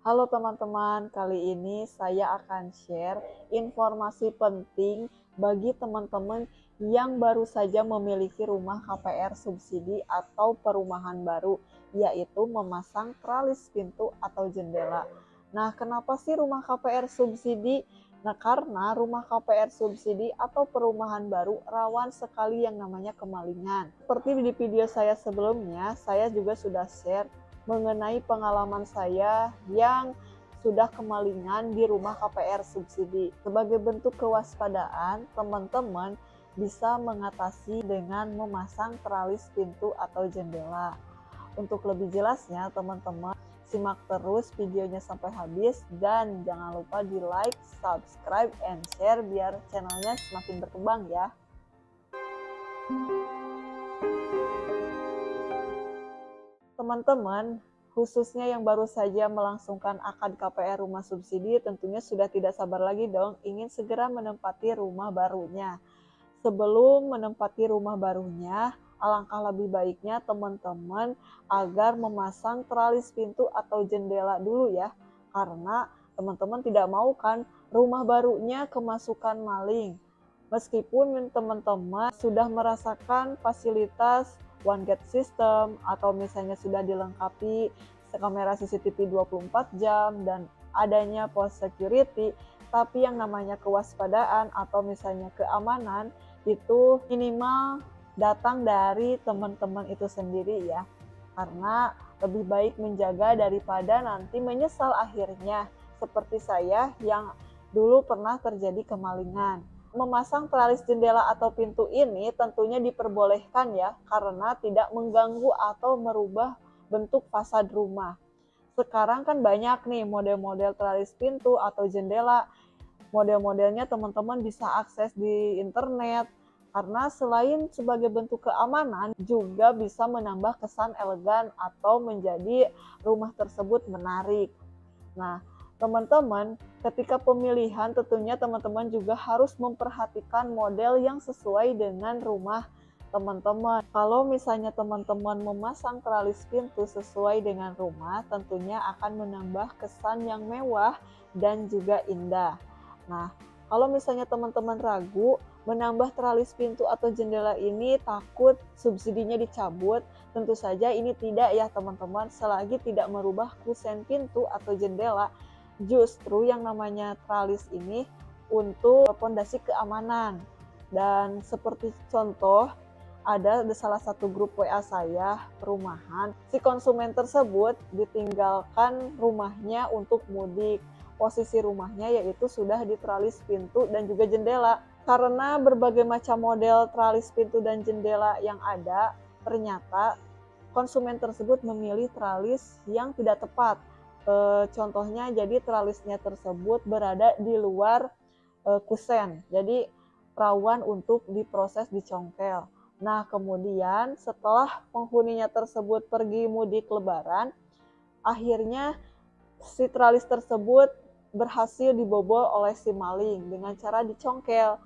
Halo teman-teman, kali ini saya akan share informasi penting bagi teman-teman yang baru saja memiliki rumah KPR subsidi atau perumahan baru, yaitu memasang tralis pintu atau jendela. Nah, kenapa sih rumah KPR subsidi? Nah, karena rumah KPR subsidi atau perumahan baru rawan sekali yang namanya kemalingan. Seperti di video saya sebelumnya, saya juga sudah share mengenai pengalaman saya yang sudah kemalingan di rumah KPR subsidi. Sebagai bentuk kewaspadaan, teman-teman bisa mengatasi dengan memasang tralis pintu atau jendela. Untuk lebih jelasnya, teman-teman simak terus videonya sampai habis dan jangan lupa di like, subscribe, and share biar channelnya semakin berkembang ya. Teman-teman, khususnya yang baru saja melangsungkan akad KPR rumah subsidi tentunya sudah tidak sabar lagi dong ingin segera menempati rumah barunya. Sebelum menempati rumah barunya, alangkah lebih baiknya teman-teman agar memasang tralis pintu atau jendela dulu ya. Karena teman-teman tidak mau kan rumah barunya kemasukan maling. Meskipun teman-teman sudah merasakan fasilitas one gate system atau misalnya sudah dilengkapi kamera CCTV 24 jam dan adanya post security, tapi yang namanya kewaspadaan atau misalnya keamanan itu minimal datang dari teman-teman itu sendiri ya. Karena lebih baik menjaga daripada nanti menyesal akhirnya, seperti saya yang dulu pernah terjadi kemalingan. Memasang tralis jendela atau pintu ini tentunya diperbolehkan ya, karena tidak mengganggu atau merubah bentuk fasad rumah. Sekarang kan banyak nih model-model tralis pintu atau jendela. Model-modelnya teman-teman bisa akses di internet, karena selain sebagai bentuk keamanan, juga bisa menambah kesan elegan atau menjadi rumah tersebut menarik. Nah, teman-teman, ketika pemilihan tentunya teman-teman juga harus memperhatikan model yang sesuai dengan rumah teman-teman. Kalau misalnya teman-teman memasang tralis pintu sesuai dengan rumah, tentunya akan menambah kesan yang mewah dan juga indah. Nah, kalau misalnya teman-teman ragu menambah tralis pintu atau jendela ini takut subsidinya dicabut, tentu saja ini tidak ya teman-teman, selagi tidak merubah kusen pintu atau jendela. Justru yang namanya tralis ini untuk fondasi keamanan. Dan seperti contoh, ada di salah satu grup WA saya perumahan, si konsumen tersebut ditinggalkan rumahnya untuk mudik. Posisi rumahnya yaitu sudah di tralis pintu dan juga jendela. Karena berbagai macam model tralis pintu dan jendela yang ada, ternyata konsumen tersebut memilih tralis yang tidak tepat. Contohnya, jadi tralisnya tersebut berada di luar kusen, jadi rawan untuk diproses dicongkel. Nah, kemudian setelah penghuninya tersebut pergi mudik lebaran, akhirnya si tralis tersebut berhasil dibobol oleh si maling dengan cara dicongkel.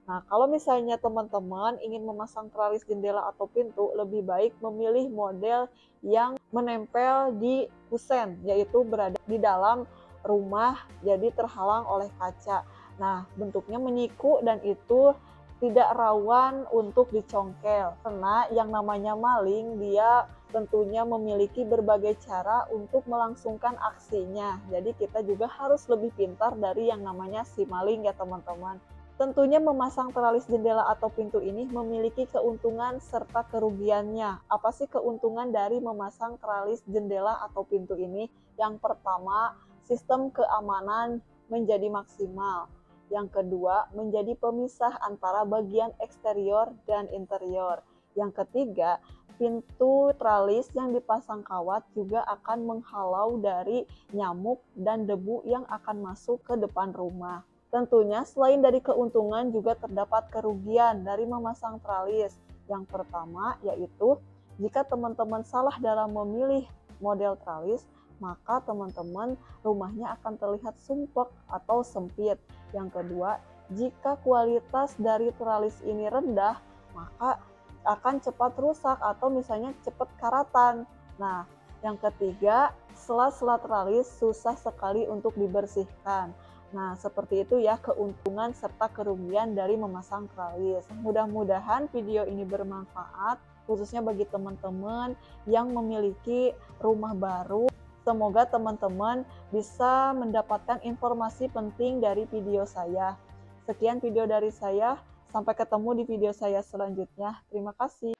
Nah, kalau misalnya teman-teman ingin memasang tralis jendela atau pintu, lebih baik memilih model yang menempel di kusen, yaitu berada di dalam rumah, jadi terhalang oleh kaca. Nah, bentuknya menyiku dan itu tidak rawan untuk dicongkel. Karena yang namanya maling, dia tentunya memiliki berbagai cara untuk melangsungkan aksinya. Jadi kita juga harus lebih pintar dari yang namanya si maling ya teman-teman. Tentunya memasang tralis jendela atau pintu ini memiliki keuntungan serta kerugiannya. Apa sih keuntungan dari memasang tralis jendela atau pintu ini? Yang pertama, sistem keamanan menjadi maksimal. Yang kedua, menjadi pemisah antara bagian eksterior dan interior. Yang ketiga, pintu tralis yang dipasang kawat juga akan menghalau dari nyamuk dan debu yang akan masuk ke depan rumah. Tentunya selain dari keuntungan juga terdapat kerugian dari memasang tralis. Yang pertama yaitu jika teman-teman salah dalam memilih model tralis, maka teman-teman rumahnya akan terlihat sumpek atau sempit. Yang kedua, jika kualitas dari tralis ini rendah, maka akan cepat rusak atau misalnya cepat karatan. Nah, Yang ketiga, sela-sela tralis susah sekali untuk dibersihkan. Nah, seperti itu ya keuntungan serta kerugian dari memasang tralis. Mudah-mudahan video ini bermanfaat, khususnya bagi teman-teman yang memiliki rumah baru. Semoga teman-teman bisa mendapatkan informasi penting dari video saya. Sekian video dari saya, sampai ketemu di video saya selanjutnya. Terima kasih.